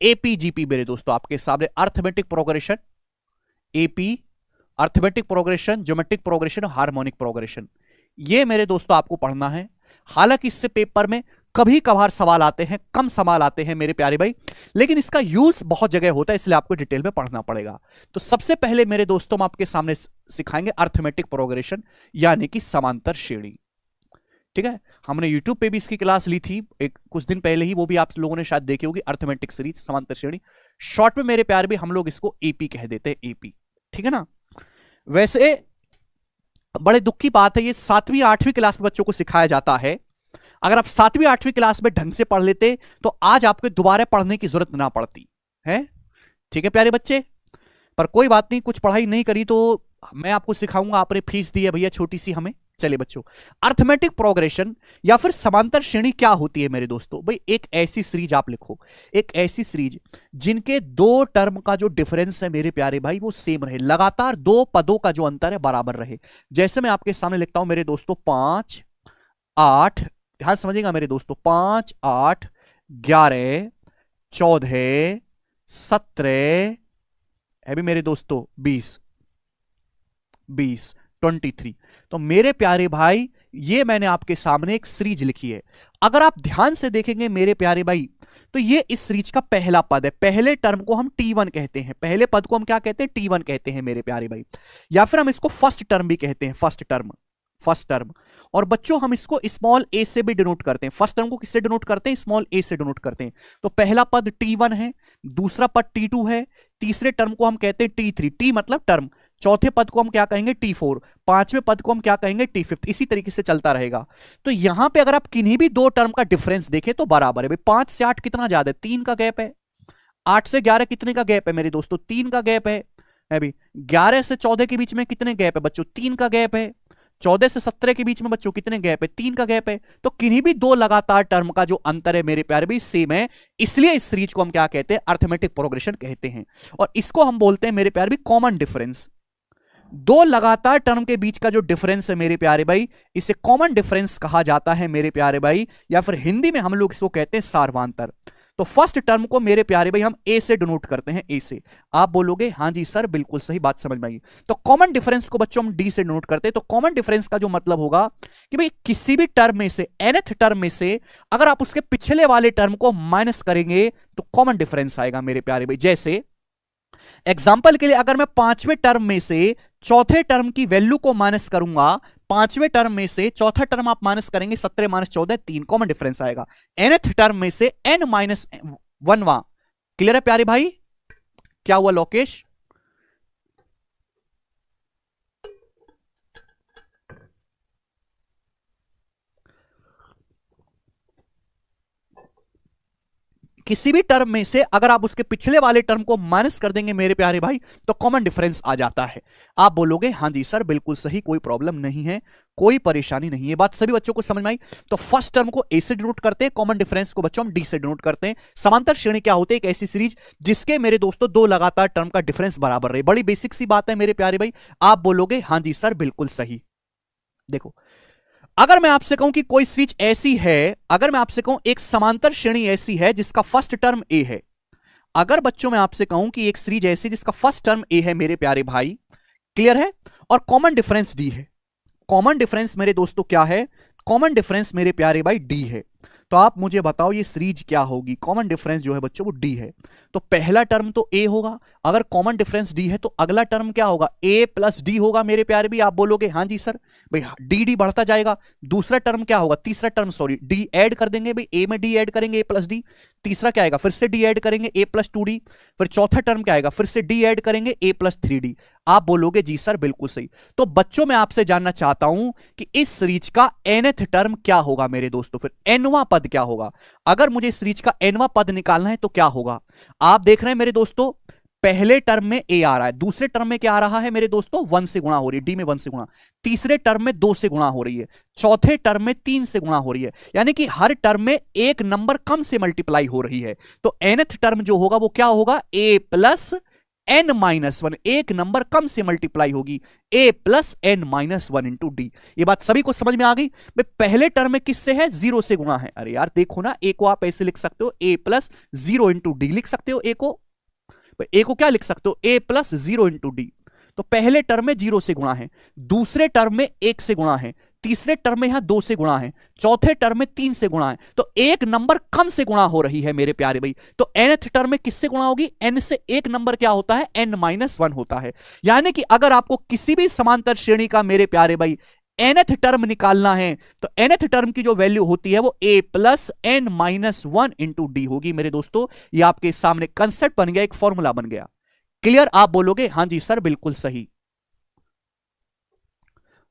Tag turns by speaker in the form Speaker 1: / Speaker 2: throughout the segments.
Speaker 1: AP GP मेरे दोस्तों आपके सामने, arithmetic progression, AP, arithmetic progression, geometric progression और हार्मोनिक प्रोग्रेशन, ये मेरे दोस्तों आपको पढ़ना है। हालांकि इससे पेपर में कभी कभार सवाल आते हैं, कम सवाल आते हैं मेरे प्यारे भाई, लेकिन इसका यूज बहुत जगह होता है, इसलिए आपको डिटेल में पढ़ना पड़ेगा। तो सबसे पहले मेरे दोस्तों हम आपके सामने सिखाएंगे अर्थमेटिक प्रोग्रेशन, यानी कि समांतर श्रेणी। ठीक है, हमने YouTube पे भी इसकी क्लास ली थी एक कुछ दिन पहले ही, वो भी आप लोगों ने शायद देखी होगी, अर्थमेटिक सीरीज, समांतर श्रेणी। शॉर्ट में मेरे प्यारे भी हम लोग इसको एपी कह देते हैं, एपी। ठीक है ना। वैसे बड़े दुख की बात है, ये 7वीं 8वीं क्लास में बच्चों को सिखाया जाता है। अगर आप 7वीं 8वीं क्लास में ढंग से पढ़ लेते तो आज आपको दोबारा पढ़ने की जरूरत ना पड़ती है। ठीक है प्यारे बच्चे, पर कोई बात नहीं, कुछ पढ़ाई नहीं करी तो मैं आपको सिखाऊंगा, आपने फीस दी है भैया छोटी सी हमें। चलिए बच्चों, अर्थमेटिक प्रोग्रेशन या फिर समांतर श्रेणी क्या होती है मेरे दोस्तों? भाई एक ऐसी सीरीज आप लिखो, एक ऐसी सीरीज जिनके दो टर्म का जो डिफरेंस है मेरे प्यारे भाई वो सेम रहे, लगातार दो पदों का जो अंतर है बराबर रहे। जैसे मैं आपके सामने लिखता हूं मेरे दोस्तों 5 8, ध्यान समझिएगा मेरे दोस्तों, 5 8 11 14 17 है भी मेरे दोस्तों 20 23। तो मेरे प्यारे भाई ये मैंने आपके सामने एक सीरीज लिखी है। अगर आप ध्यान से देखेंगे मेरे प्यारे भाई तो ये इस सीरीज का पहला पद है। पहले टर्म को हम T1 कहते हैं, पहले पद को हम क्या कहते हैं? T1 कहते हैं मेरे प्यारे भाई, या फिर हम इसको फर्स्ट टर्म भी कहते हैं, फर्स्ट टर्म। और बच्चों हम इसको स्मॉल a से भी डिनोट करते हैं। फर्स्ट टर्म को किससे डिनोट करते हैं? स्मॉल a से डिनोट करते हैं। तो पहला पद T1 है, दूसरा पद T2 है, तीसरे टर्म को हम कहते हैं T3, T मतलब टर्म, चौथे पद को हम क्या कहेंगे? T4, पांचवें पद को हम क्या कहेंगे? T5। इसी तरीके से चलता रहेगा। तो यहां पे अगर आप किन्हीं भी दो टर्म का डिफरेंस देखें तो बराबर है। 5 से 8 कितना ज्यादा है? 3 का गैप है। 8 से 11 कितने का गैप है मेरे दोस्तों? 3 का गैप है अभी। 11 से 14 के बीच में कितने गैप है बच्चों? 3 का गैप है। 14 से 17 के बीच में बच्चों कितने गैप है? 3 का गैप है। तो किन्हीं भी दो लगातार टर्म का जो अंतर है मेरे प्यारे भी सेम है, इसलिए इस सीरीज को हम क्या कहते हैं? अर्थमेटिक प्रोग्रेशन कहते हैं। और इसको हम बोलते हैं मेरे प्यारे भी कॉमन डिफरेंस। दो लगातार टर्म के बीच का जो डिफरेंस है मेरे प्यारे भाई, इसे कॉमन डिफरेंस कहा जाता है मेरे प्यारे भाई, या फिर हिंदी में हम लोग इसको कहते हैं सार्वंतर। तो फर्स्ट टर्म को मेरे प्यारे भाई हम ए से डिनोट करते हैं, ए से। आप बोलोगे हाँ जी सर बिल्कुल सही बात समझ में आई। तो कॉमन डिफरेंस को बच्चों हम डी से डिनोट करते हैं। तो कॉमन डिफरेंस का जो मतलब होगा कि भाई किसी भी टर्म में से, nth टर्म में से अगर आप उसके पिछले वाले टर्म को माइनस करेंगे तो कॉमन डिफरेंस आएगा मेरे प्यारे भाई। जैसे एग्जाम्पल के लिए अगर मैं पांचवें टर्म में से चौथे टर्म की वैल्यू को माइनस करूंगा, पांचवें टर्म में से चौथा टर्म आप माइनस करेंगे, 17 - 14 3, कॉमन डिफरेंस आएगा। nth टर्म में से n - 1वां। क्लियर है प्यारे भाई? क्या हुआ लोकेश? किसी भी टर्म में से अगर आप उसके पिछले वाले टर्म को माइनस कर देंगे मेरे प्यारे भाई तो कॉमन डिफरेंस आ जाता है। आप बोलोगे हाँ जी सर बिल्कुल सही, कोई प्रॉब्लम नहीं है, कोई परेशानी नहीं है। बात सभी बच्चों को समझ में आई? तो फर्स्ट टर्म को ए से डिनोट करते हैं, कॉमन डिफरेंस को बच्चों हम डी से डिनोट करते हैं। समांतर श्रेणी क्या होती है? एक ऐसी सीरीज जिसके मेरे दोस्तों दो लगातार टर्म का डिफरेंस बराबर रहे। बड़ी बेसिक सी बात है मेरे प्यारे भाई। आप बोलोगे हाँ जी सर बिल्कुल सही। देखो अगर मैं आपसे कहूं कि कोई सीरीज ऐसी है, अगर मैं आपसे कहूं एक समांतर श्रेणी ऐसी है जिसका फर्स्ट टर्म ए है, अगर बच्चों मैं आपसे कहूं कि एक सीरीज ऐसी जिसका फर्स्ट टर्म ए है मेरे प्यारे भाई, क्लियर है, और कॉमन डिफरेंस डी है। कॉमन डिफरेंस मेरे दोस्तों क्या है? कॉमन डिफरेंस मेरे प्यारे भाई डी है। तो आप मुझे बताओ ये सीरीज क्या होगी? कॉमन डिफरेंस जो है बच्चों वो डी है। तो पहला टर्म तो ए होगा, अगर कॉमन डिफरेंस डी है तो अगला टर्म क्या होगा? ए प्लस डी होगा मेरे प्यारे भी। आप बोलोगे हाँ जी सर भाई, डी डी बढ़ता जाएगा। दूसरा टर्म क्या होगा? तीसरा टर्म सॉरी डी ऐड कर देंगे भाई, ए में डी ऐड करेंगे, ए प्लस डी। तीसरा क्या आएगा? फिर से डी ऐड करेंगे, ए प्लस 2d। फिर चौथा टर्म क्या आएगा? फिर से डी ऐड करेंगे, ए प्लस 3d। आप बोलोगे जी सर बिल्कुल सही। तो बच्चों मैं आपसे जानना चाहता हूं कि इस सीरीज का nth टर्म क्या होगा मेरे दोस्तों? फिर nवां पद क्या होगा? अगर मुझे सीरीज का nवां पद निकालना है तो क्या होगा? आप देख रहे हैं मेरे दोस्तों पहले टर्म में a आ रहा है, दूसरे टर्म में क्या आ रहा है मेरे दोस्तों? 1 से गुणा हो रही है, डी में 1 से गुणा, तीसरे टर्म में 2 से गुणा हो रही है, चौथे टर्म में 3 से गुणा हो रही है, यानी कि हर टर्म में एक नंबर कम से मल्टीप्लाई हो रही है। तो nth टर्म जो होगा वो क्या होगा? a plus n minus one, एक नंबर कम से मल्टीप्लाई होगी a plus n minus one into D. ये बात सभी को समझ में आ गई? भाई पहले टर्म में किससे है? जीरो से गुणा है। अरे यार देखो ना, a को आप ऐसे लिख सकते हो a plus zero into D लिख सकते हो। a को क्या लिख सकते हो? a plus zero into D. तो पहले टर्म में जीरो से गुणा है, दूसरे टर्म में एक से गुणा है, तीसरे टर्म में यहां दो से गुणा है, चौथे टर्म में तीन से गुणा है। तो एक नंबर कम से गुणा हो रही है मेरे प्यारे भाई। तो nth टर्म में किससे गुणा होगी? n से एक नंबर क्या होता है? n माइनस वन होता है। यानी कि अगर आपको किसी भी समांतर श्रेणी का मेरे प्यारे भाई nth टर्म निकालना है तो nth टर्म की जो वैल्यू होती है वो a plus n minus one into D होगी मेरे दोस्तों। ये आपके सामने कंसेप्ट बन गया, एक फॉर्मूला बन गया। क्लियर? आप बोलोगे हां जी सर बिल्कुल सही।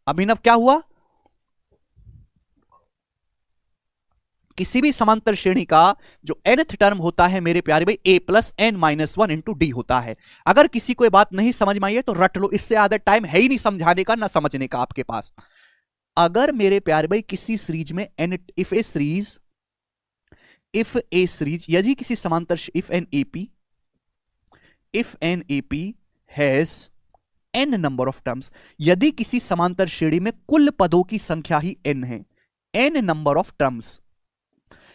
Speaker 1: अभिनव क्या हुआ? किसी भी समांतर श्रेणी का जो nth टर्म होता है मेरे प्यारे भाई a plus n minus one into D होता है। अगर किसी को बात नहीं समझ में आई है तो रट लो, इससे ज्यादा टाइम है ही नहीं समझाने का ना समझने का आपके पास। अगर मेरे प्यारे भाई किसी सीरीज में इफ ए सीरीज यदि किसी समांतर if an AP has n number of terms, यदि किसी समांतर श्रेणी में कुल पदों की संख्या ही n है, n नंबर ऑफ टर्म्स,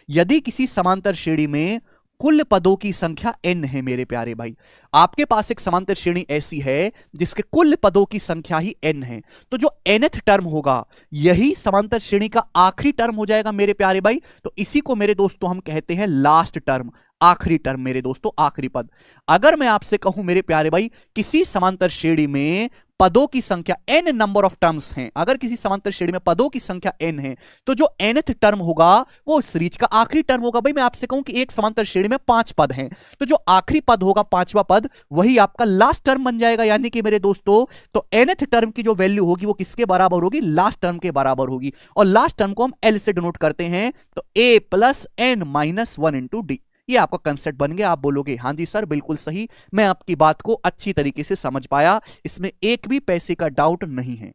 Speaker 1: यदि किसी समांतर श्रेणी में कुल पदों की संख्या n है मेरे प्यारे भाई, आपके पास एक समांतर श्रेणी ऐसी है जिसके कुल पदों की संख्या ही n है, तो जो nth टर्म होगा यही समांतर श्रेणी का आखिरी टर्म हो जाएगा मेरे प्यारे भाई। तो इसी को मेरे दोस्तों हम कहते हैं लास्ट टर्म, आखिरी टर्म मेरे दोस्तों, आखिरी पद। अगर मैं आपसे कहूं मेरे प्यारे भाई किसी समांतर श्रेणी में पदों की संख्या n नंबर ऑफ टर्म्स हैं, अगर किसी समांतर श्रेणी में पदों की संख्या n है तो जो nth टर्म होगा वो सीरीज का आखिरी टर्म होगा। भाई मैं आपसे कहूं कि एक समांतर श्रेणी में 5 पद हैं तो जो आखिरी पद होगा, पांचवा पद, वही आपका लास्ट टर्म बन जाएगा। यानी कि मेरे दोस्तों तो nth टर्म की जो वैल्यू होगी वो किसके बराबर होगी? लास्ट टर्म के बराबर होगी। और लास्ट टर्म को हम l से डिनोट करते हैं तो a plus n minus one into D. ये आपका कंसेप्ट बन गया। आप बोलोगे हां जी सर बिल्कुल सही, मैं आपकी बात को अच्छी तरीके से समझ पाया, इसमें एक भी पैसे का डाउट नहीं है।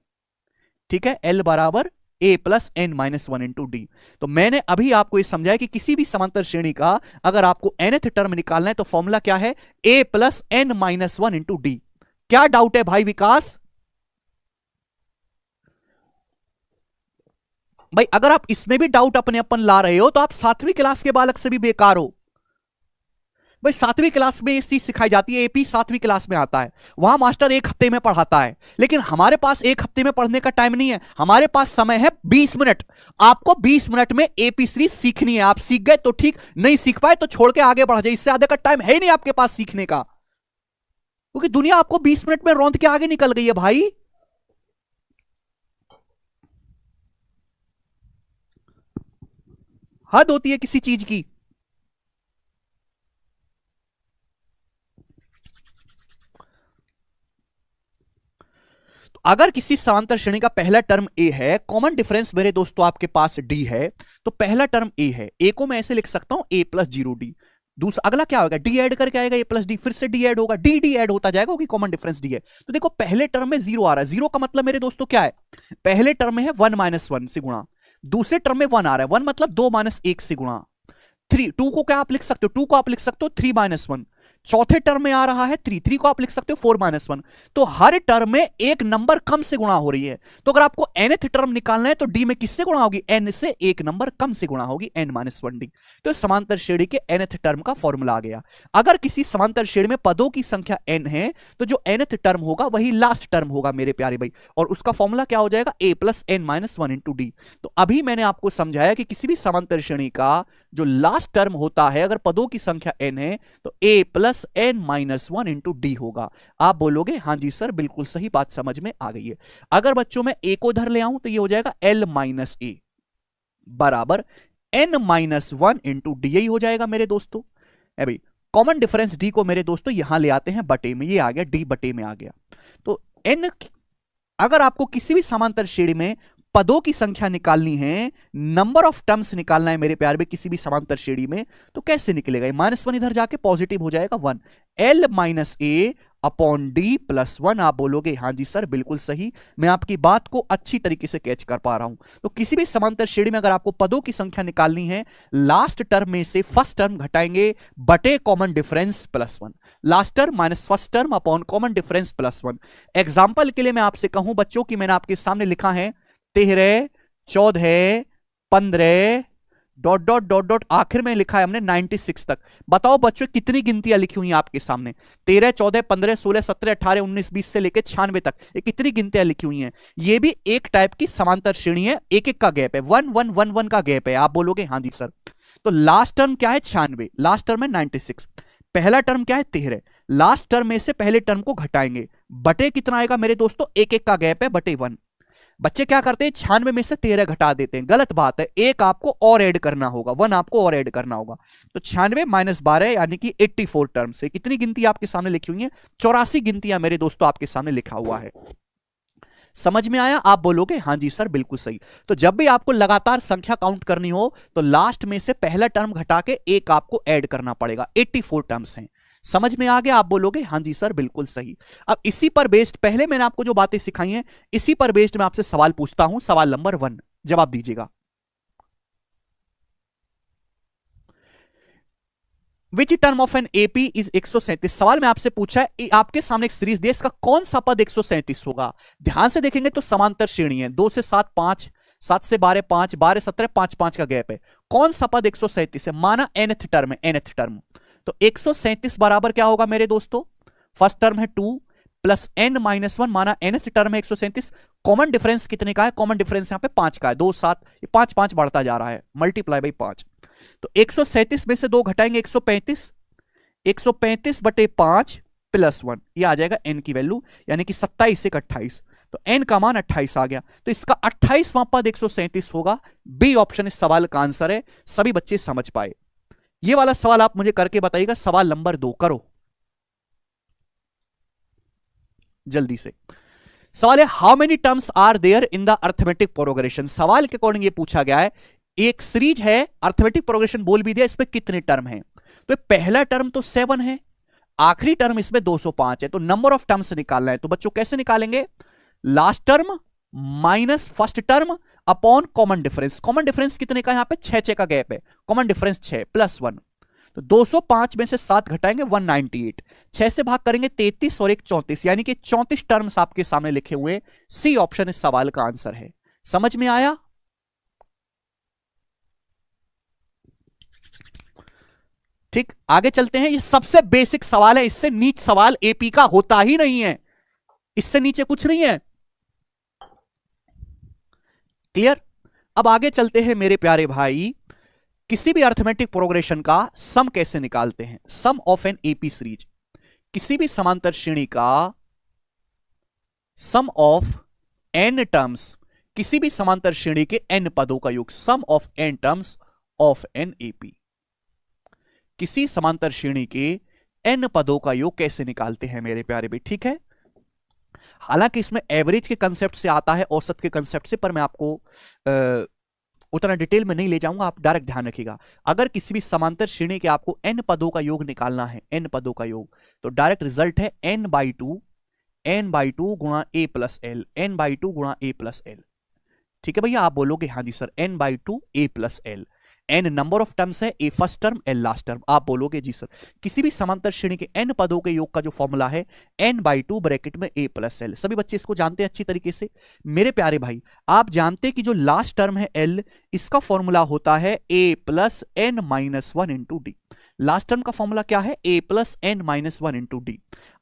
Speaker 1: ठीक है, L बराबर a plus n minus one into D. तो मैंने अभी आपको ये समझाया कि किसी भी समांतर श्रेणी का अगर आपको nth टर्म निकालना है तो फॉर्मूला क्या है? a plus n minus one into D. क्या डाउट है भाई विकास? भाई अगर आप इसमें भी डाउट अपने अपन ला रहे हो तो आप 7वीं क्लास के बालक से भी बेकार हो। भाई 7वीं क्लास में ये चीज सिखाई जाती है, एपी 7वीं क्लास में आता है, वहां मास्टर एक हफ्ते में पढ़ाता है, लेकिन हमारे पास एक हफ्ते में पढ़ने का टाइम नहीं है, हमारे पास समय है 20 मिनट। आपको 20 मिनट में एपी सीरीज सीखनी है। आप सीख गए तो ठीक, नहीं सीख पाए तो छोड़ के आगे बढ़ जाए, इससे आगे का टाइम है ही नहीं आपके पास सीखने का, क्योंकि दुनिया आपको 20 मिनट में रौंद के आगे निकल गई है भाई। हद होती है किसी चीज की। अगर किसी समांतर श्रेणी का पहला टर्म a है, कॉमन डिफरेंस मेरे दोस्तों आपके पास d है, तो पहला टर्म a है, a को मैं ऐसे लिख सकता हूं a प्लस जीरो डी। दूसरा अगला क्या होगा? d ऐड करके आएगा a प्लस डी, फिर से d ऐड होगा, d ऐड होता जाएगा क्योंकि कॉमन डिफरेंस d है। तो देखो पहले टर्म में जीरो आ रहा है, जीरो का मतलब मेरे दोस्तों क्या है? पहले टर्म में है 1 माइनस वन से गुणा, दूसरे टर्म में 1 आ रहा है, 1 मतलब 2 माइनस 1 से गुणा, 3, 2 को क्या आप लिख सकते हो? 2 को आप लिख सकते हो 3 माइनस वन, चौथे टर्म में आ रहा है 3, 3 को आप लिख सकते हो 4 माइनस वन। तो हर टर्म में एक नंबर कम से गुणा हो रही है। तो अगर आपको nth टर्म निकालना है तो d में किससे गुणा होगी? n से एक नंबर कम से गुणा होगी, n माइनस वन डी। तो समांतर श्रेणी के nth टर्म का फॉर्मूला आ गया। अगर किसी समांतर श्रेणी में पदों की संख्या n है तो जो nth टर्म होगा वही लास्ट टर्म होगा मेरे प्यारे भाई, और उसका फॉर्मूला क्या हो जाएगा? a plus n minus one into D. तो अभी मैंने आपको समझाया कि किसी भी समांतर श्रेणी का जो लास्ट टर्म होता है अगर पदों की संख्या n है तो a plus n minus one into D होगा। आप बोलोगे हां जी सर बिल्कुल सही, बात समझ में आ गई है। अगर बच्चों में a को उधर ले आऊं तो ये हो जाएगा l माइनस ए बराबर n minus one into D, यही हो जाएगा मेरे दोस्तों। भाई कॉमन डिफरेंस d को मेरे दोस्तों यहां ले आते हैं बटे में, ये आ गया d बटे में आ गया। तो n अगर आपको किसी भी समांतर श्रेणी में पदों की संख्या निकालनी है, नंबर ऑफ टर्म्स निकालना है मेरे प्यार में किसी भी समांतर श्रेणी में, तो कैसे निकलेगा? माइनस वन इधर जाके पॉजिटिव हो जाएगा 1, l माइनस ए अपॉन डी प्लस 1। आप बोलोगे हाँ जी सर बिल्कुल सही, मैं आपकी बात को अच्छी तरीके से कैच कर पा रहा हूं। तो किसी भी समांतर श्रेणी में अगर आपको पदों की संख्या निकालनी है, लास्ट टर्म में से फर्स्ट टर्म घटाएंगे बटे common difference plus 1। Last term minus first term upon common difference plus 1। Example के लिए मैं आपसे कहूं बच्चों की, मैंने आपके सामने लिखा है 13, 14, 15 डॉट डॉट डॉट डॉट, आखिर में लिखा है हमने 96 तक। बताओ बच्चों कितनी गिनतियां लिखी हुई हैं आपके सामने? 13, 14, 15, 16, 17, 18, 19, 20 से लेकर 96 तक, ये कितनी गिनतियां लिखी हुई हैं? ये भी एक टाइप की समांतर श्रेणी है, एक एक का गैप है, 1 1 1 1 का गैप है। आप बोलोगे हाँ जी सर। तो लास्ट टर्म क्या है? 96, लास्ट टर्म है 96, पहला टर्म क्या है? 13, लास्ट टर्म में से पहले टर्म को घटाएंगे, बटे कितना आएगा मेरे दोस्तों? एक एक का गैप है, बटे 1। बच्चे क्या करते हैं? 96 में से 13 घटा देते हैं, गलत बात है, एक आपको और ऐड करना होगा, 1 आपको और ऐड करना होगा। तो 96 माइनस 12 यानी कि 84 टर्म से कितनी गिनती आपके सामने लिखी हुई है? 84 गिनतियां मेरे दोस्तों आपके सामने लिखा हुआ है। समझ में आया? आप बोलोगे हाँ जी सर बिल्कुल सही। तो जब भी आपको लगातार संख्या काउंट करनी हो तो लास्ट में से पहला टर्म घटा के एक आपको ऐड करना पड़ेगा। 84 टर्म्स हैं। समझ में आ गया? आप बोलोगे हाँ जी सर बिल्कुल सही। अब इसी पर बेस्ड, पहले मैंने आपको जो बातें सिखाई हैं इसी पर बेस्ड मैं आपसे सवाल पूछता हूं। सवाल नंबर 1 जवाब दीजिएगा। Which term of n AP is 137। सवाल में आपसे पूछा है, आपके सामने एक सीरीज दिया, इसका कौन सा पद 137 होगा? ध्यान से देखेंगे तो समांतर श्रेणी है, 2 से 7 5, 7 से 12 5, 12 17 5 5 का गैप है। कौन सा पद 137 है? माना nth टर्म है, nth टर्म। तो 137 बराबर क्या होगा मेरे दोस्तों? फर्स्ट टर्म है 2 प्लस n माइनस 1, माना nth टर्म है 137। कॉमन डिफरेंस कितने का है? कॉमन डिफरेंस यहां पे 5 का है, 2 7, 5 5 बढ़ता जा रहा है, मल्टीप्लाई बाई 5। तो 137 में से 2 घटाएंगे 135, 135 बटे 5 प्लस 1, ये आ जाएगा n की वैल्यू, यानी कि 27 से 28। तो n का मान 28 आ गया, तो इसका 28वां पद 137 होगा। बी ऑप्शन इस सवाल का आंसर है। सभी बच्चे समझ पाए? ये वाला सवाल आप मुझे करके बताइएगा। सवाल नंबर 2 करो जल्दी से। सवाल है how many terms are there in the arithmetic progression. सवाल के अकॉर्डिंग ये पूछा गया है, एक सीरीज है, अर्थमेटिक प्रोग्रेशन बोल भी दिया, इसमें कितने टर्म हैं? तो पहला टर्म तो 7 है, आखिरी टर्म इसमें 205 है, तो नंबर ऑफ टर्म्स निकालना है। तो बच्चों कैसे निकालेंगे? Last term minus first term upon common difference. Common difference कितने का? यहां पे 6 का गैप है, कॉमन डिफरेंस 6 प्लस 1। तो 205 में से 7 घटाएंगे 198, 6 से भाग करेंगे 33 और 1 34, यानी कि 34 टर्म्स आपके सामने लिखे हुए। सी ऑप्शन इस सवाल का आंसर है। समझ में आया? ठीक, आगे चलते हैं। ये सबसे बेसिक सवाल है, इससे नीच सवाल एपी का होता ही नहीं है, इससे नीचे कुछ नहीं है। क्लियर? अब आगे चलते हैं मेरे प्यारे भाई, किसी भी अर्थमेटिक प्रोग्रेशन का सम कैसे निकालते हैं। सम ऑफ एन एपी सीरीज, किसी भी समांतर श्रेणी का सम ऑफ एन टर्म्स, किसी भी समांतर श्रेणी के एन पदों का योग, sum of n terms of n AP. किसी समांतर श्रेणी के एन पदों का योग कैसे निकालते हैं मेरे प्यारे भाई? ठीक है, हालांकि इसमें एवरेज के कंसेप्ट से आता है, औसत के कंसेप्ट से, पर मैं आपको उतना डिटेल में नहीं ले जाऊंगा, आप डायरेक्ट ध्यान रखिएगा। अगर किसी भी समांतर श्रेणी के आपको एन पदों का योग निकालना है, एन पदों का योग, तो डायरेक्ट रिजल्ट है n/2 गुणा a प्लस एल, n/2 गुणा a प्लस एल। ठीक है भैया? आप बोलोगे हाँ जी sir, n/2 a plus l. n number of terms है, a first term l last term. आप बोलोगे जी सर, किसी भी समांतर श्रेणी के n पदों के योग का जो फॉर्मूला है n/2 ब्रैकेट में a प्लस एल। सभी बच्चे इसको जानते हैं अच्छी तरीके से। मेरे प्यारे भाई, आप जानते हैं कि जो लास्ट टर्म है l, इसका फॉर्मूला होता है a plus n minus 1 into D. Last term का फॉर्मूला क्या है? a plus n minus 1 into D.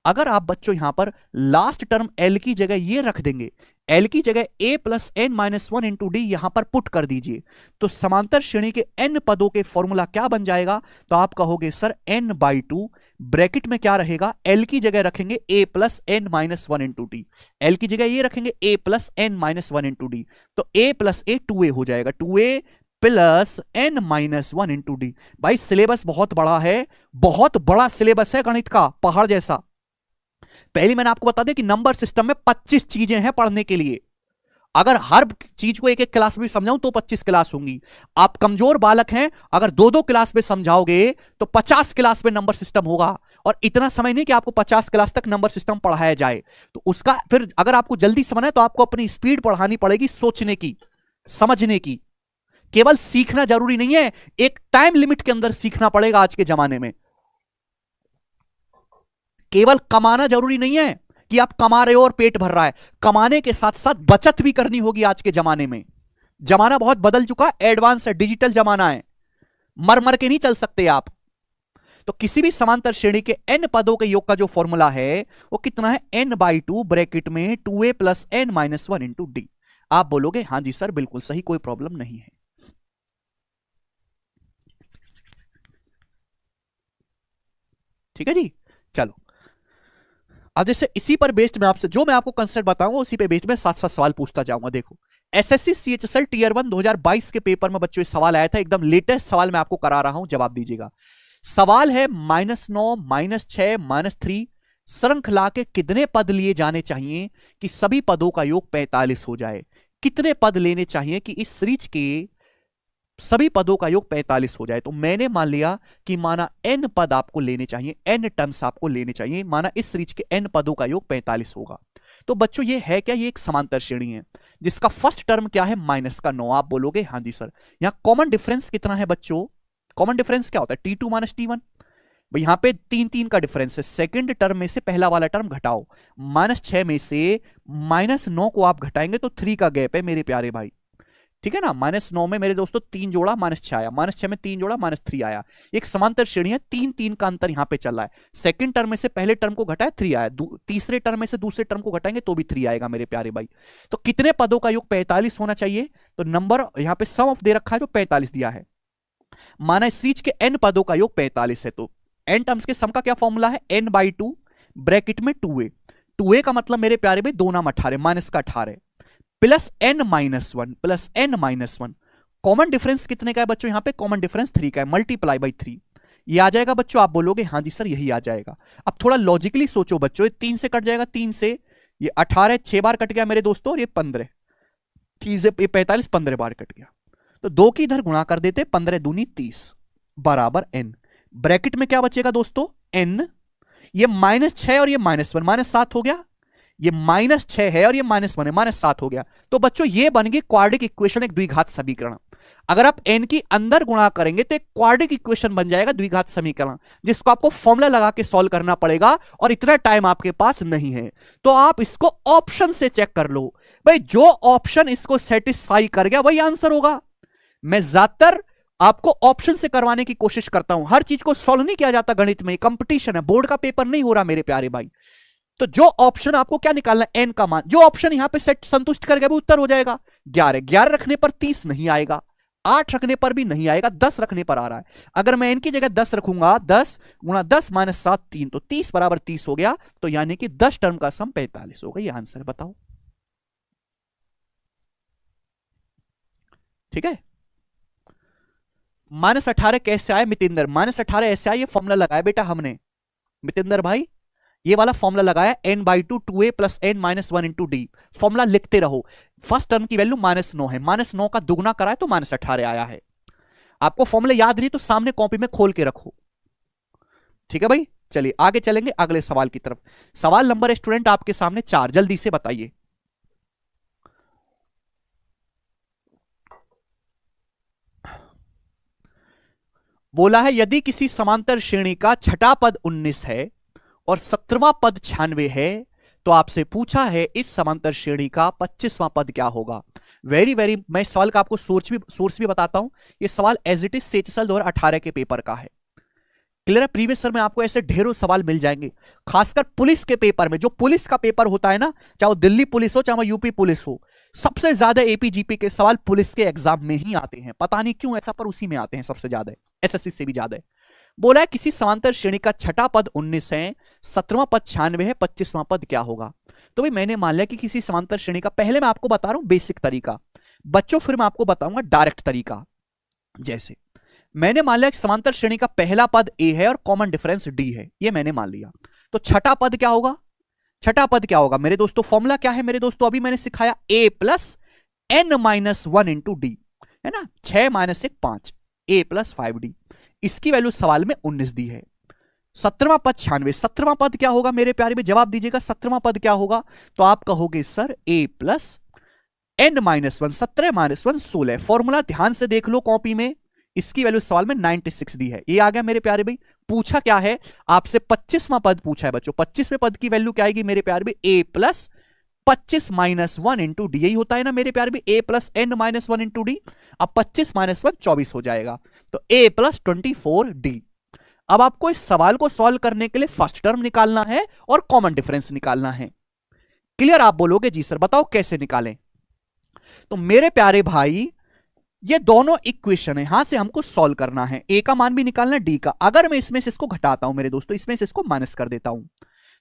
Speaker 1: अगर आप बच्चों यहां पर लास्ट टर्म l की जगह ये रख देंगे, l की जगह a plus n minus 1 into D यहां पर पुट कर दीजिए, तो समांतर श्रेणी के n पदों के फॉर्मूला क्या बन जाएगा? तो आप कहोगे सर n/2 ब्रैकेट में क्या रहेगा? l की जगह रखेंगे a plus n minus 1 into D, l की जगह ये रखेंगे a plus n minus 1 into D, तो a प्लस a 2a हो जाएगा, 2a plus n minus 1 into D. भाई सिलेबस बहुत बड़ा है, बहुत बड़ा सिलेबस है गणित का, पहाड़ जैसा। पहले मैंने आपको बता दिया कि नंबर सिस्टम में 25 चीजें हैं पढ़ने के लिए, अगर हर चीज को एक एक क्लास में समझाऊं तो 25 क्लास होंगी। आप कमजोर बालक हैं, अगर दो दो क्लास में समझाओगे तो 50 क्लास में नंबर सिस्टम होगा। और इतना समय नहीं कि आपको 50 क्लास तक नंबर सिस्टम पढ़ाया जाए। तो उसका फिर अगर आपको जल्दी समझना है तो आपको अपनी स्पीड बढ़ानी पड़ेगी, सोचने की, समझने की। केवल सीखना जरूरी नहीं है, एक टाइम लिमिट के अंदर सीखना पड़ेगा। आज के जमाने में केवल कमाना जरूरी नहीं है कि आप कमा रहे हो और पेट भर रहा है, कमाने के साथ साथ बचत भी करनी होगी। आज के जमाने में जमाना बहुत बदल चुका, एडवांस है, डिजिटल जमाना है, मर मर के नहीं चल सकते आप। तो किसी भी समांतर श्रेणी के n पदों के योग का जो फॉर्मूला है वो कितना है, n/2 ब्रैकेट में 2a + n-1 इंटू डी। आप बोलोगे हां जी सर बिल्कुल सही, कोई प्रॉब्लम नहीं है। ठीक है जी, चलो अब जैसे इसी पर बेस्ड मैं आपसे जो मैं आपको कंसेप्ट बताऊंगा उसी पे बेस्ड में 7-7 सवाल पूछता जाऊंगा। देखो एसएससी सीएचएसएल टीयर 1 2022 के पेपर में बच्चों ये सवाल आया था, एकदम लेटेस्ट सवाल मैं आपको करा रहा हूं, जवाब दीजिएगा। सवाल है -9, -6, -3 श्रृंखला के कितने पद लिए जाने चाहिए कि सभी पदों का योग 45 हो जाए। कितने पद लेने चाहिए कि इस सीरीज के सभी पदों का योग 45 हो जाए। तो मैंने मान लिया कि माना n पद आपको लेने चाहिए, n टर्म्स आपको लेने चाहिए, माना इस सीरीज के n पदों का योग 45 होगा। तो बच्चों ये है क्या, ये एक समांतर श्रेणी है जिसका फर्स्ट टर्म क्या है, -9। आप बोलोगे हाँ जी सर। यहां कॉमन डिफरेंस कितना है बच्चों, कॉमन डिफरेंस क्या होता है, T2 - T1। यहां पे 3 का डिफरेंस है। सेकंड टर्म में से पहला वाला टर्म घटाओ, -6 में से -9 को आप घटाएंगे तो 3 का गैप है मेरे प्यारे भाई, ठीक है ना। -9 में मेरे दोस्तों 3 जोड़ा -6 आया, -6 में 3 जोड़ा -3 आया। एक समांतर श्रेणी है, 3 का अंतर यहां पे चल रहा है। सेकंड टर्म में से पहले टर्म को घटाया 3 आया, तीसरे टर्म में से दूसरे टर्म को घटाएंगे तो भी 3 आएगा मेरे प्यारे भाई। तो कितने पदों का योग 45 होना चाहिए, तो नंबर यहां पे सम ऑफ दे रखा है जो 45 दिया है। माना इस सीरीज के n पदों का योग 45 है, तो n टर्म्स के सम का क्या फॉर्मूला है, n/2 ब्रैकेट में 2a। 2a का मतलब मेरे प्यारे भाई 2 नाम 18, माइनस का 18 प्लस n-1 कॉमन डिफरेंस कितने का है बच्चों, यहां पे कॉमन डिफरेंस 3 का है, मल्टीप्लाई बाई 3। ये आ जाएगा बच्चों, आप बोलोगे हाँ जी सर यही आ जाएगा। अब थोड़ा लॉजिकली सोचो बच्चों, 3 से कट जाएगा, 3 से ये 18 6 बार कट गया मेरे दोस्तों, और ये 15, 3 से 45 15 बार कट गया। तो 2 की इधर गुणा कर देते, 15 दूनी 30 बराबर n। ब्रैकेट में क्या बचेगा दोस्तों, n। ये -6 और ये -1, -7 हो गया। ये -6 है और ये -1 है, -7 हो गया। तो बच्चों ये बन गई क्वाड्रिक इक्वेशन, एक द्विघात समीकरण। अगर आप n की अंदर गुणा करेंगे तो एक क्वाड्रिक इक्वेशन बन जाएगा, द्विघात समीकरण, जिसको आपको फॉर्मूला लगा के सॉल्व करना पड़ेगा, और इतना टाइम आपके पास नहीं है। तो आप इसको ऑप्शन से चेक कर लो भाई, जो ऑप्शन इसको सेटिस्फाई कर गया वही आंसर होगा। मैं ज्यादातर आपको ऑप्शन से करवाने की कोशिश करता हूं, हर चीज को सॉल्व नहीं किया जाता गणित में, कंपटीशन है, बोर्ड का पेपर नहीं हो रहा मेरे प्यारे भाई। तो जो ऑप्शन आपको क्या निकालना है, n का मान, जो ऑप्शन यहां पे सेट संतुष्ट कर गया वो उत्तर हो जाएगा। 11 रखने पर 30 नहीं आएगा, 8 रखने पर भी नहीं आएगा, 10 रखने पर आ रहा है। अगर मैं n की जगह 10 रखूंगा, 10 गुणा 10 - 7 3, तो 30 बराबर 30 हो गया। तो यानी कि 10 टर्म का सम 45 होगा। ये आंसर बताओ, ठीक है। -18 कैसे आए मितेंद्र, -18 ऐसे आए, ये फॉर्मूला लगाया बेटा हमने मितेंद्र भाई, ये वाला फॉर्मूला लगाया, n/2 2a + n-1 into D. Formula लिखते रहो। फर्स्ट टर्म की वैल्यू -9 है, -9 का दुगना कराए तो -18 आया है। आपको फॉर्मूला याद नहीं तो सामने कॉपी में खोल के रखो, ठीक है भाई। चलिए आगे चलेंगे अगले सवाल की तरफ। सवाल नंबर स्टूडेंट आपके सामने 4, जल्दी से बताइए। बोला है यदि किसी समांतर श्रेणी का छठा पद 19 है और 17वां पद 96 है, तो आपसे पूछा है इस समांतर श्रेणी का 25वां पद क्या होगा। वेरी मैं इस सवाल का आपको सोर्स भी बताता हूं। ये सवाल एज इट इज सीएचएसएल 2018 के पेपर का है। क्लियर है, प्रीवियस ईयर में आपको ऐसे ढेरों सवाल मिल जाएंगे, खासकर पुलिस के पेपर में। जो पुलिस का पेपर होता है ना, चाहे वो दिल्ली पुलिस हो चाहे वो यूपी पुलिस हो, सबसे ज्यादा एपीजीपी के सवाल पुलिस के एग्जाम में ही आते हैं। पता नहीं क्यों ऐसा, पर उसी में आते हैं सबसे ज्यादा, एसएससी से भी ज्यादा। बोला है किसी समांतर श्रेणी का छठा पद 19 है, 17वां पद 96 है, 25वां पद क्या होगा। तो भाई मैंने मान लिया कि किसी समांतर श्रेणी का, पहले मैं आपको बता रहा हूं बेसिक तरीका बच्चों, फिर मैं आपको बताऊंगा डायरेक्ट तरीका। जैसे मैंने मान लिया कि समांतर श्रेणी का पहला पद a है और कॉमन डिफरेंस d है, ये मैंने मान लिया। तो छठा पद क्या होगा, छठा पद क्या होगा मेरे दोस्तों, फॉर्मूला क्या है मेरे दोस्तों, अभी मैंने सिखाया a + n-1 इंटू डी, है ना, 6 माइनस 1 5, a प्लस 5d। इसकी वैल्यू सवाल में 19 दी है। 17वां पद 96, 17वां पद क्या होगा मेरे प्यारे में, जवाब दीजिएगा 17वां पद क्या होगा। तो आप कहोगे sir a plus n-1, 17 minus 1 16। Formula ध्यान से देख लो कॉपी में, इसकी वैल्यू सवाल में 96 दी है। ये आ गया मेरे प्यारे भाई। पूछा क्या है आपसे, 25वां पद पूछा है बच्चों। 25वें पद की वैल्यू क्या आएगी मेरे प्यारे भाई, a plus 25 minus 1 into D. यही होता है ना मेरे प्यारे भाई, a plus n-1 into D. अब 25 माइनस 1 24 हो जाएगा, तो a प्लस 24d। अब आपको इस सवाल को सॉल्व करने के लिए फर्स्ट टर्म निकालना है और कॉमन डिफरेंस निकालना है। क्लियर? आप बोलोगे जी सर बताओ कैसे निकालें। तो मेरे प्यारे भाई ये दोनों इक्वेशन है, यहां से हमको सॉल्व करना है। ए का मान भी निकालना है, डी का। अगर मैं इसमें से इसको घटाता हूं मेरे दोस्तों, इसमें से इसको माइनस कर देता हूं,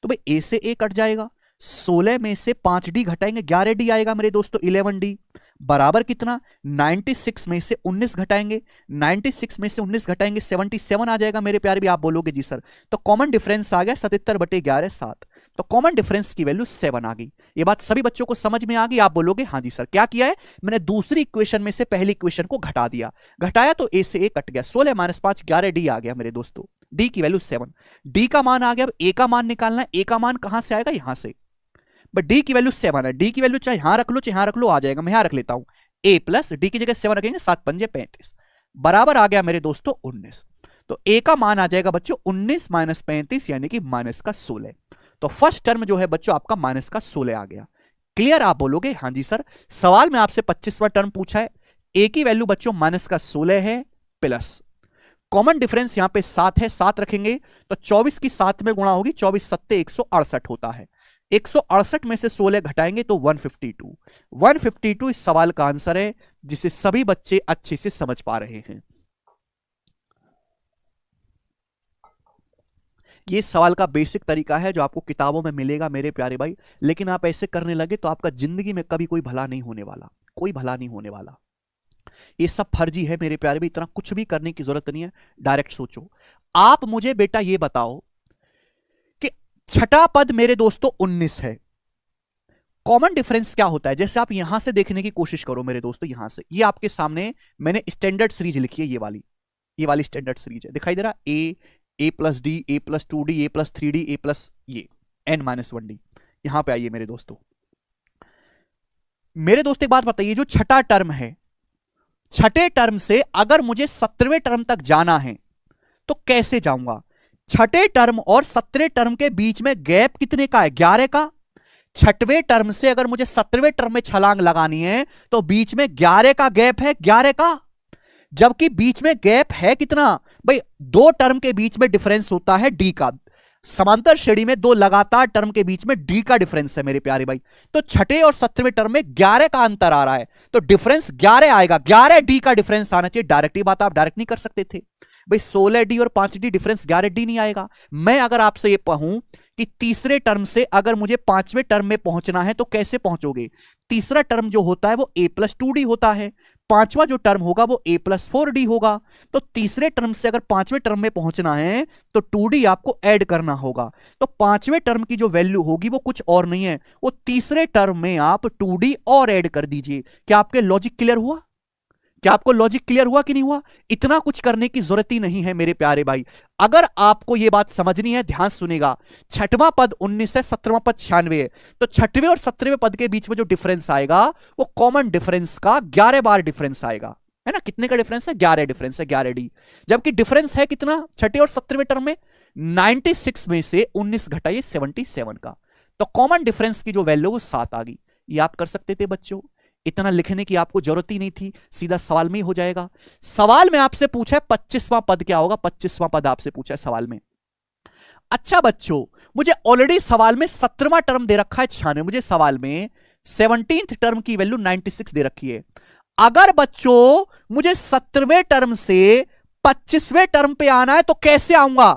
Speaker 1: तो भाई ए से ए कट जाएगा। 16 में से 5d घटाएंगे 11d आएगा मेरे दोस्तों, 11d बराबर कितना, 96 में से 19 घटाएंगे, 96 में से 19 घटाएंगे 77 आ जाएगा मेरे प्यारे भी। आप बोलोगे जी सर, तो कॉमन डिफरेंस आ गया 77/11 7। तो कॉमन डिफरेंस की वैल्यू 7 आ गई। ये बात सभी बच्चों को समझ में आ गई? आप बोलोगे हाँ जी सर। क्या किया है मैंने, दूसरी इक्वेशन में से पहली इक्वेशन को घटा दिया, घटाया तो ए से ए कट गया, 16 माइनस 5 11d आ गया मेरे दोस्तों। डी की वैल्यू 7, डी का मान आ गया। अब ए का मान निकालना है, ए का मान कहां से आएगा, यहां से। बट डी की वैल्यू 7 है, डी की वैल्यू चाहे यहां रख लो चाहे यहां रख लो, आ जाएगा। मैं यहां रख लेता हूं, ए प्लस डी की जगह 7 रखेंगे, 7 पंजे 35 बराबर आ गया मेरे दोस्तों 19। तो ए का मान आ जाएगा बच्चों 19 माइनस 35 यानी कि माइनस का 16। तो फर्स्ट टर्म जो है बच्चों आपका माइनस का 16 आ गया। क्लियर? आप बोलोगे हाँ जी सर। सवाल में आपसे 25वां टर्म पूछा है, ए की वैल्यू बच्चों माइनस का 16 है, प्लस कॉमन डिफरेंस यहां पे 7 है, 7 रखेंगे तो 24 की 7 में गुणा होगी, 24 सत्ते 168 होता है। 168 में से 16 घटाएंगे तो 152। 152 इस सवाल का आंसर है, जिसे सभी बच्चे अच्छे से समझ पा रहे हैं। ये सवाल का बेसिक तरीका है जो आपको किताबों में मिलेगा मेरे प्यारे भाई, लेकिन आप ऐसे करने लगे तो आपका जिंदगी में कभी कोई भला नहीं होने वाला, कोई भला नहीं होने वाला। ये सब फर्जी है मेरे प्यारे भाई, इतना कुछ भी करने की जरूरत नहीं है, डायरेक्ट सोचो। आप मुझे बेटा ये बताओ कि छठा पद मेरे दोस्तों 19 है, कॉमन डिफरेंस क्या होता है। जैसे आप यहां से देखने की कोशिश करो मेरे दोस्तों, यहां से, ये आपके सामने मैंने स्टैंडर्ड सीरीज लिखी है, ये वाली स्टैंडर्ड सीरीज है, दिखाई दे रहा, ए प्लस डी, ए प्लस 2d, ए प्लस 3d, ए प्लस ये n-1d। यहां पे आइए मेरे दोस्तों, एक बात बताइए, जो छठा टर्म है, छठे टर्म से अगर मुझे 17वें टर्म तक जाना है तो कैसे जाऊंगा। छठे टर्म और 17वें टर्म के बीच में गैप कितने का है, 11 का। छठवें टर्म से अगर मुझे 17वें टर्म में छलांग लगानी है तो बीच में 11 का गैप है, 11 का। जबकि बीच में गैप है कितना भाई, 2 टर्म के बीच में डिफरेंस होता है d का। समांतर श्रेणी में 2 लगातार टर्म के बीच में d का डिफरेंस है मेरे प्यारे भाई। तो छठे और 17वें टर्म में 11 का अंतर आ रहा है, तो डिफरेंस 11 आएगा, 11d का डिफरेंस आना चाहिए। डायरेक्ट ही बात आप डायरेक्ट नहीं कर सकते थे भाई, 16d और 5d डिफरेंस 11d नहीं आएगा। मैं अगर आपसे ये कहूं कि तीसरे टर्म से अगर मुझे 5वें टर्म में पहुंचना है तो कैसे पहुंचोगे। तीसरा टर्म जो होता है वो a प्लस 2d होता है, पांचवा जो टर्म होगा वो a प्लस 4d होगा। तो तीसरे टर्म से अगर 5वें टर्म में पहुंचना है तो 2d आपको ऐड करना होगा। तो 5वें टर्म की जो वैल्यू होगी वो कुछ और नहीं है, वो तीसरे टर्म में आप 2d और ऐड कर दीजिए। क्या आपके लॉजिक क्लियर हुआ? क्या आपको लॉजिक क्लियर हुआ कि नहीं हुआ? इतना कुछ करने की जरूरत ही नहीं है मेरे प्यारे भाई। अगर आपको यह बात समझनी है, ध्यान सुनेगा, छठवां पद 19 है, 17वां पद 96 है, तो छठवें और 17वें पद के बीच में जो डिफरेंस आएगा वो कॉमन डिफरेंस का 11 बार डिफरेंस आएगा, है ना। कितने का डिफरेंस है, 11 डिफरेंस है, 11d। जबकि डिफरेंस है कितना छठे और 17वें टर्म में, 96 में से 19 घटाइए 77 का, तो कॉमन डिफरेंस की जो वैल्यू वो 7 आ गई। ये आप कर सकते थे बच्चों, इतना लिखने की आपको जरूरत ही नहीं थी, सीधा सवाल में ही हो जाएगा। सवाल में आपसे पूछा है 25वां पद क्या होगा, 25वां पद आपसे पूछा है सवाल में। अच्छा बच्चों, मुझे ऑलरेडी सवाल में 17वां टर्म दे रखा है 96, मुझे सवाल में 17th टर्म की वैल्यू 96 दे रखी है। अगर बच्चों मुझे 17वें टर्म से 25वें टर्म पे आना है तो कैसे आऊंगा।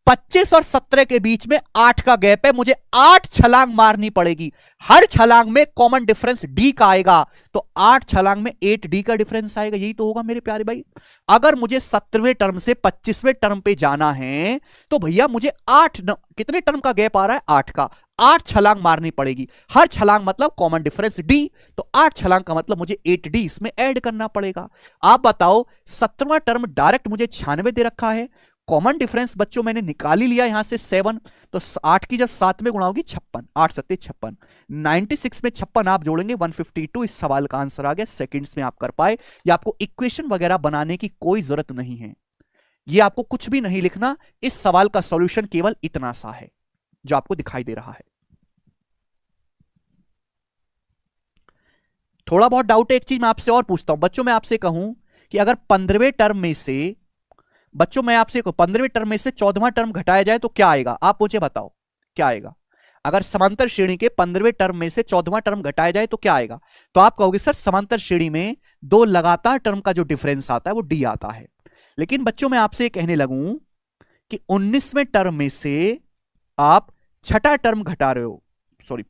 Speaker 1: 25 और 17 के बीच में 8 का गैप है, मुझे 8 छलांग मारनी पड़ेगी। हर छलांग में कॉमन डिफरेंस डी का आएगा, तो 8 छलांग में 8d का डिफरेंस आएगा। यही तो होगा मेरे प्यारे भाई। अगर मुझे 17वें टर्म से 25वें टर्म पे जाना है तो भैया मुझे कितने टर्म का गैप आ रहा है? 8 का। 8 छलांग मारनी पड़ेगी। हर छलांग मतलब कॉमन डिफरेंस डी, तो 8 छलांग का मतलब मुझे 8d इसमें ऐड करना पड़ेगा। आप बताओ, 17वां टर्म डायरेक्ट मुझे 96 दे रखा है, कॉमन डिफरेंस बच्चों मैंने निकाल ही लिया यहां से 7, तो 8 की जब 7 में गुणा होगी 56, 8 सत्ते 56, 96 में 56 आप जोड़ेंगे 152। इस सवाल का आंसर आ गया। सेकंड्स में आप कर पाए। या आपको इक्वेशन वगैरह बनाने की कोई जरूरत नहीं है, ये आपको कुछ भी नहीं लिखना। इस सवाल का सॉल्यूशन केवल इतना सा है जो आपको दिखाई दे रहा है। थोड़ा बहुत डाउट है, एक चीज मैं आपसे और पूछता हूं बच्चों, मैं आपसे कहूं कि अगर 15वें टर्म में से बच्चों मैं आपसे 15वें टर्म में से 14वां टर्म घटाया जाए तो क्या आएगा? आप मुझे बताओ क्या आएगा? अगर समांतर श्रेणी के 15वें टर्म में से 14वां टर्म घटाया जाए तो क्या आएगा? तो आप कहोगे सर समांतर श्रेणी में दो लगातार टर्म का जो डिफरेंस आता है वो डी आता है। लेकिन बच्चों मैं आपसे कहने लगूं कि 19वें टर्म में से आप छठा टर्म घटा रहे हो, सॉरी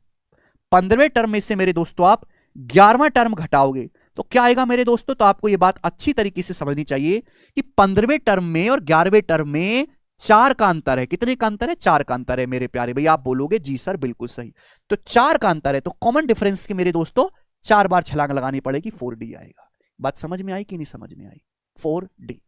Speaker 1: 15वें टर्म में से मेरे दोस्तों आप 11वां टर्म घटाओगे तो क्या आएगा मेरे दोस्तों? तो आपको यह बात अच्छी तरीके से समझनी चाहिए कि 15वें टर्म में और 11वें टर्म में 4 का अंतर है। कितने का अंतर है? 4 का अंतर है मेरे प्यारे भैया। आप बोलोगे जी सर बिल्कुल सही, तो 4 का अंतर है, तो कॉमन डिफरेंस के मेरे दोस्तों 4 बार छलांग लगानी पड़ेगी, 4d आएगा। बात समझ में आई कि नहीं समझ में आई? 4d।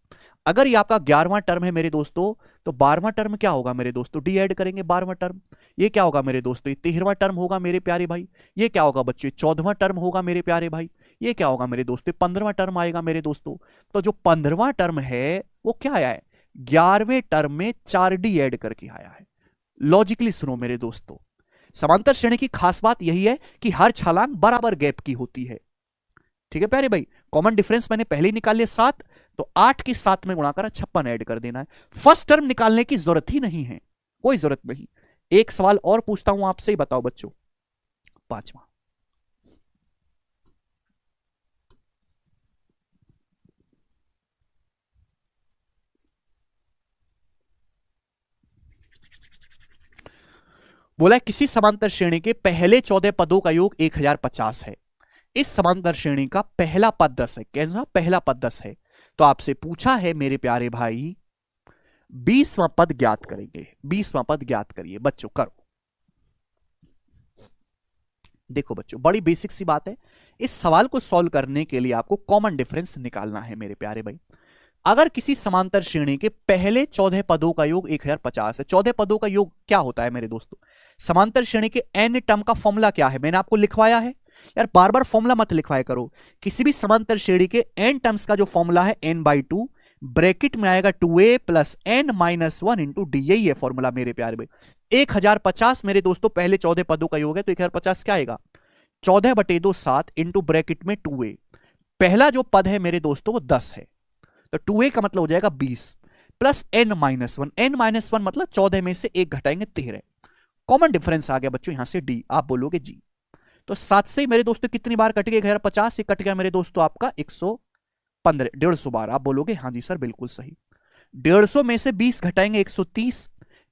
Speaker 1: अगर ये आपका 11वां टर्म है मेरे दोस्तों, तो 12वां टर्म क्या होगा मेरे दोस्तों? डी ऐड करेंगे 12वां टर्म। ये क्या होगा मेरे दोस्तों? ये 13वां टर्म होगा मेरे प्यारे भाई। ये क्या होगा बच्चों? 14वां टर्म होगा मेरे प्यारे भाई। ये क्या होगा मेरे दोस्तों? 15वां टर्म आएगा मेरे दोस्तों। तो जो 15वां टर्म है वो क्या आया है? 11वें टर्म में 4d ऐड करके आया है। लॉजिकली सुनो मेरे दोस्तों, समांतर श्रेणी की खास बात यही है कि हर छलांग बराबर गैप की होती है। ठीक है प्यारे भाई। कॉमन डिफरेंस मैंने पहले ही निकाल लिया 7, तो 8 के 7 में गुणा कर 56 ऐड कर देना है। फर्स्ट टर्म निकालने की जरूरत ही नहीं है, कोई जरूरत नहीं। एक सवाल और पूछता हूं आपसे ही, बताओ बच्चों, 5वां। बोला किसी समांतर श्रेणी के पहले 14 पदों का योग 1050 है। इस समांतर श्रेणी का पहला पद 10 है। कैसा? पहला पद 10 है। तो आपसे पूछा है मेरे प्यारे भाई 20वां पद ज्ञात करेंगे। 20वां पद ज्ञात करिए बच्चों, करो। देखो बच्चों, बड़ी बेसिक सी बात है। इस सवाल को सॉल्व करने के लिए आपको कॉमन डिफरेंस निकालना है मेरे प्यारे भाई। अगर किसी समांतर श्रेणी के पहले 14 पदों का योग 1050 है, 14 पदों का योग क्या होता है मेरे दोस्तों? समांतर श्रेणी के n टर्म का फॉर्मूला क्या है? मैंने आपको लिखवाया है यार, बार बार फॉर्मूला मत लिखवाया करो। किसी भी समांतर श्रेणी के n टर्म्स का जो फॉर्मूला है n/2, ब्रैकेट में आएगा 2a plus n-1 into D. यही है फॉर्मूला मेरे प्यारे भाई। 1050 मेरे दोस्तों पहले 14 पदों का योग है, तो 1050 क्या आएगा? 14/2 7 इंटू ब्रैकेट में 2a। पहला जो पद है मेरे दोस्तों वो 10 है, तो 2a का मतलब हो जाएगा 20 प्लस n-1। n-1 मतलब 14 में से 1 घटाएंगे 13। कॉमन डिफरेंस आ गया बच्चों यहां से d। आप बोलोगे जी। तो 7 से मेरे दोस्तों कितनी बार कट गया? 1050 से कट गया मेरे दोस्तों आपका 115, 150 बार। आप बोलोगे हाँ जी सर बिल्कुल सही। 150 में से 20 घटाएंगे 130,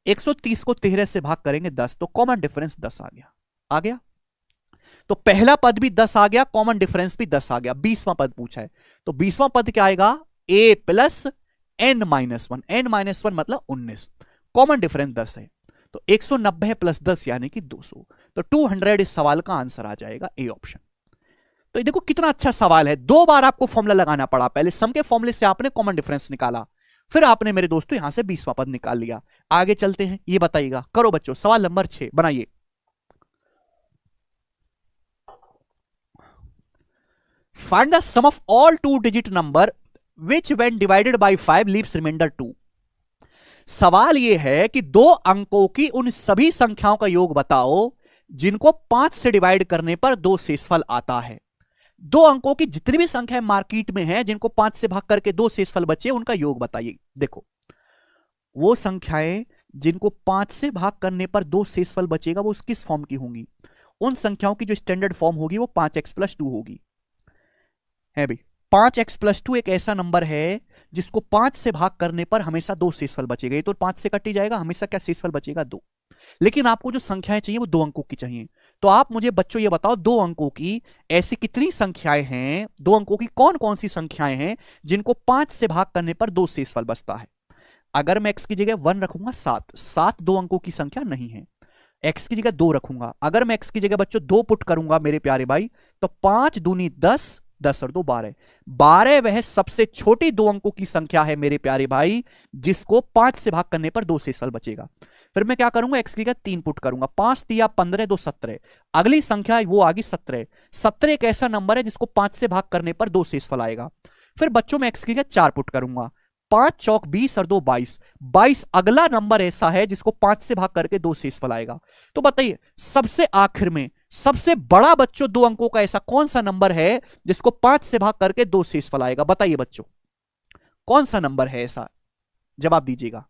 Speaker 1: 130 को 13 से भाग करेंगे 10, तो कॉमन डिफरेंस 10 आ गया। आ गया? तो पहला पद भी 10 आ गया, कॉमन डिफरेंस भी 10 आ गया। 20वां पद पूछा है, तो 20वां पद क्या आएगा? a plus n-1। n-1 मतलब 19, कॉमन डिफरेंस 10 है, तो 190 प्लस 10 यानी कि 200। तो 200 इस सवाल का आंसर आ जाएगा, ए ऑप्शन। तो ये देखो कितना अच्छा सवाल है। 2 बार आपको फॉर्मूला लगाना पड़ा। पहले सम के फॉर्मूले से आपने कॉमन डिफरेंस निकाला, फिर आपने मेरे दोस्तों यहां से 20वां पद निकाल लिया। आगे चलते हैं, ये बताइएगा। करो बच्चों, सवाल नंबर 6 बनाइए। Find the sum of all 2 digit number which when divided by 5 leaves remainder 2। सवाल यह है कि 2 अंकों की उन सभी संख्याओं का योग बताओ जिनको 5 से डिवाइड करने पर 2 शेषफल आता है। 2 अंकों की जितनी भी संख्याएं मार्केट में हैं जिनको 5 से भाग करके 2 शेषफल बचे, उनका योग बताइए। देखो वो संख्याएं जिनको 5 से भाग करने पर 2 शेषफल बचेगा वो किस फॉर्म की होंगी? उन संख्याओं की जो स्टैंडर्ड फॉर्म होगी वो 5x + 2 होगी, है भाई। 5x+2 एक ऐसा नंबर है जिसको 5 से भाग करने पर हमेशा 2 शेषफल बचेगा। ये तो 5 से कट ही जाएगा, हमेशा क्या शेषफल बचेगा 2। लेकिन आपको जो संख्याएं चाहिए वो 2 अंकों की चाहिए। तो आप मुझे बच्चों ये बताओ 2 अंकों की ऐसी कितनी संख्याएं हैं, 2 अंकों की कौन कौन सी संख्याएं हैं जिनको 5 से भाग करने पर 2 शेषफल बचता है। अगर मैं x की जगह 1 रखूंगा 7 2 अंकों की संख्या नहीं है। x की जगह 2 रखूंगा, अगर मैं x की जगह बच्चों 2 पुट करूंगा मेरे प्यारे भाई, तो 5 दूनी 10, 10 और 2 12, 12 वह सबसे छोटी 2 अंकों की संख्या है मेरे प्यारे भाई जिसको 5 से भाग करने पर 2 शेषफल बचेगा। फिर मैं क्या करूंगा, x की जगह 3 पुट करूंगा, 5 3 15 2 17, अगली संख्या वो आ गई 17। 17 एक ऐसा नंबर है जिसको 5 से भाग करने पर 2 शेषफल आएगा। फिर बच्चों में x की जगह 4 पुट करूंगा, 5 चौक 20 और 2 22, 22 अगला नंबर ऐसा है जिसको 5 से भाग करके 2 शेषफल आएगा। तो बताइए सबसे आखिर में सबसे बड़ा बच्चों 2 अंकों का ऐसा कौन सा नंबर है जिसको 5 से भाग करके 2 शेषफल आएगा, बताइए बच्चों कौन सा नंबर है ऐसा, जवाब दीजिएगा।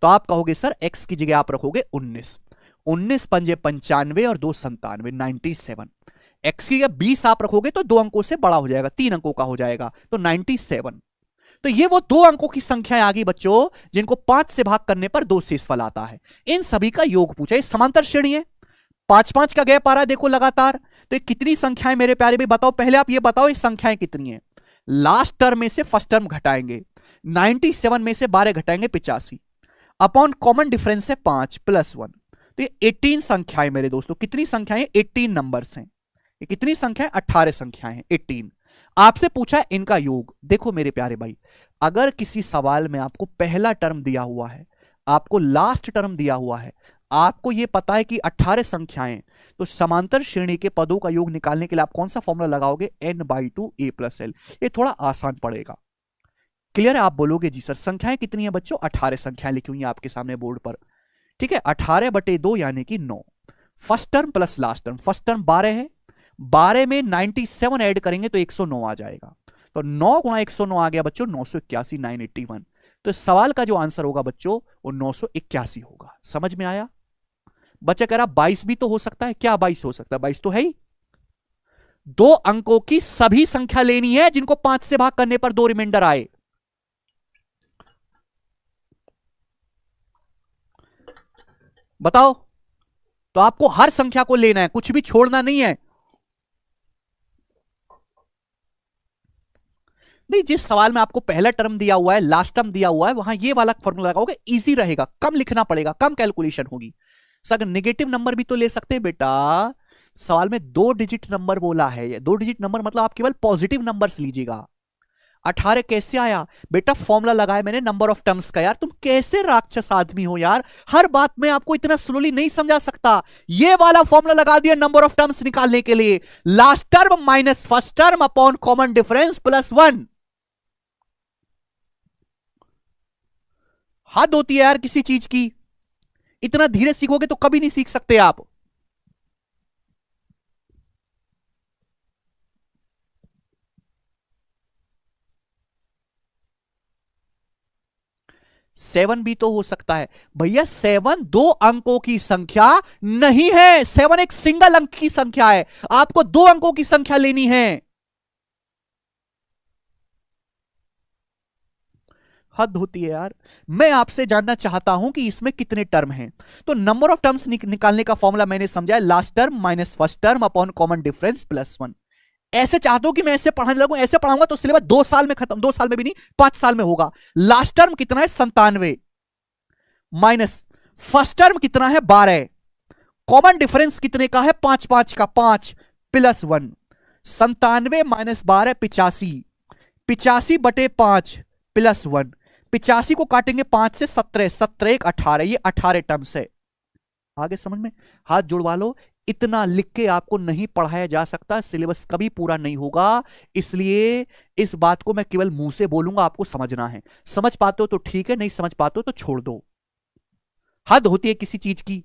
Speaker 1: तो आप कहोगे सर x की जगह आप रखोगे 19, 19 पंजे 95 और 2 97, 97। x की जगह 20 आप रखोगे तो 2 अंकों से बड़ा हो जाएगा, 3 अंकों का हो जाएगा, तो 97। तो ये वो 2 अंकों की संख्या आ गई बच्चों जिनको 5 से भाग करने पर 2 शेषफल आता है। इन सभी का योग पूछा, ये समांतर श्रेणी है, 5-5 का गैप आ रहा है देखो लगातार। तो ये कितनी संख्याएं मेरे प्यारे भाई बताओ, पहले आप ये बताओ ये संख्याएं कितनी है। लास्ट टर्म में से फर्स्ट टर्म घटाएंगे, 97 में से 12 घटाएंगे 85, अपॉन कॉमन डिफरेंस है 5 + 1, तो ये 18 संख्याएं मेरे दोस्तों। कितनी संख्याएं, 18 नंबर्स हैं। ये कितनी संख्याएं, 18 संख्याएं हैं, 18। आपसे पूछा है इनका योग। देखो मेरे प्यारे भाई, अगर किसी सवाल में आपको पहला टर्म दिया हुआ है, आपको लास्ट टर्म दिया हुआ है, आपको यह पता है कि 18 संख्याएं, तो समांतर श्रेणी के पदों का योग निकालने के लिए आप कौन सा फॉर्मूला लगाओगे, n/2 a + l। ये थोड़ा आसान पड़ेगा। क्लियर है, आप बोलोगे जी सर संख्याएं कितनी है बच्चों, 18 संख्याएं लिखी हुई है आपके सामने बोर्ड पर। ठीक है, 18/2 यानी कि 9। First term plus last term, first term 12 है, 12 में 97 ऐड करेंगे तो 109 आ जाएगा, तो 9 गुणा 109 आ गया बच्चों 981, 981। तो सवाल का जो आंसर होगा बच्चों वो 981 होगा। समझ में आया? बच्चा कह रहा 22 भी तो हो सकता है, क्या 22 हो सकता है, 22 तो है ही। 2 अंकों की सभी संख्या लेनी है जिनको 5 से भाग करने पर 2 रिमाइंडर आए। बताओ, तो आपको हर संख्या को लेना है, कुछ भी छोड़ना नहीं है। नहीं, जिस सवाल में आपको पहला टर्म दिया हुआ है, लास्ट टर्म दिया हुआ है, वहां ये वाला फॉर्मूला लगाओगे, इजी रहेगा, कम लिखना पड़ेगा, कम कैलकुलेशन होगी। सर नेगेटिव नंबर भी तो ले सकते हैं बेटा, सवाल में 2 डिजिट नंबर बोला है, 2 डिजिट नंबर मतलब आप केवल पॉजिटिव नंबर्स लीजिएगा। 18 कैसे आया बेटा, फॉर्मूला लगाया मैंने नंबर ऑफ टर्म्स का। यार तुम कैसे राक्षस आदमी हो यार, हर बात में आपको इतना स्लोली नहीं समझा सकता। ये वाला फॉर्मूला लगा दिया नंबर ऑफ टर्म्स निकालने के लिए, last term minus first term upon common difference plus 1। हद होती है यार किसी चीज की, इतना धीरे सीखोगे तो कभी नहीं सीख सकते आप। सेवन भी तो हो सकता है भैया, 7 2 अंकों की संख्या नहीं है, 7 एक सिंगल अंक की संख्या है, आपको 2 अंकों की संख्या लेनी है। हद होती है यार। मैं आपसे जानना चाहता हूं कि इसमें कितने टर्म हैं, तो नंबर ऑफ टर्म्स निकालने का फॉर्मूला मैंने समझा, last term minus first term upon common difference plus 1। ऐसे चाहते हो कि मैं ऐसे पढ़ाने लगूं, ऐसे पढ़ाऊंगा तो सिलेबस 2 साल में खत्म, 2 साल में भी नहीं 5 साल में होगा। लास्ट टर्म कितना है 97, माइनस फर्स्ट टर्म कितना है 12, कॉमन डिफरेंस कितने का है 5 5 का 5 प्लस 1, 97 माइनस 12 85, 85/5 प्लस 1, 85 को काटेंगे 5 से 17, 17 1 18, ये 18 टर्म्स है। आगे समझ में? हाथ जुड़वा लो, इतना लिख के आपको नहीं पढ़ाया जा सकता, सिलेबस कभी पूरा नहीं होगा, इसलिए इस बात को मैं केवल मुंह से बोलूंगा, आपको समझना है। समझ पाते हो तो ठीक है, नहीं समझ पाते हो तो छोड़ दो। हद होती है किसी चीज की।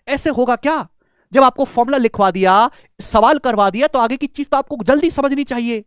Speaker 1: ऐसे होगा क्या, जब आपको फॉर्मूला लिखवा दिया, सवाल करवा दिया, तो आगे की चीज तो आपको जल्दी समझनी चाहिए।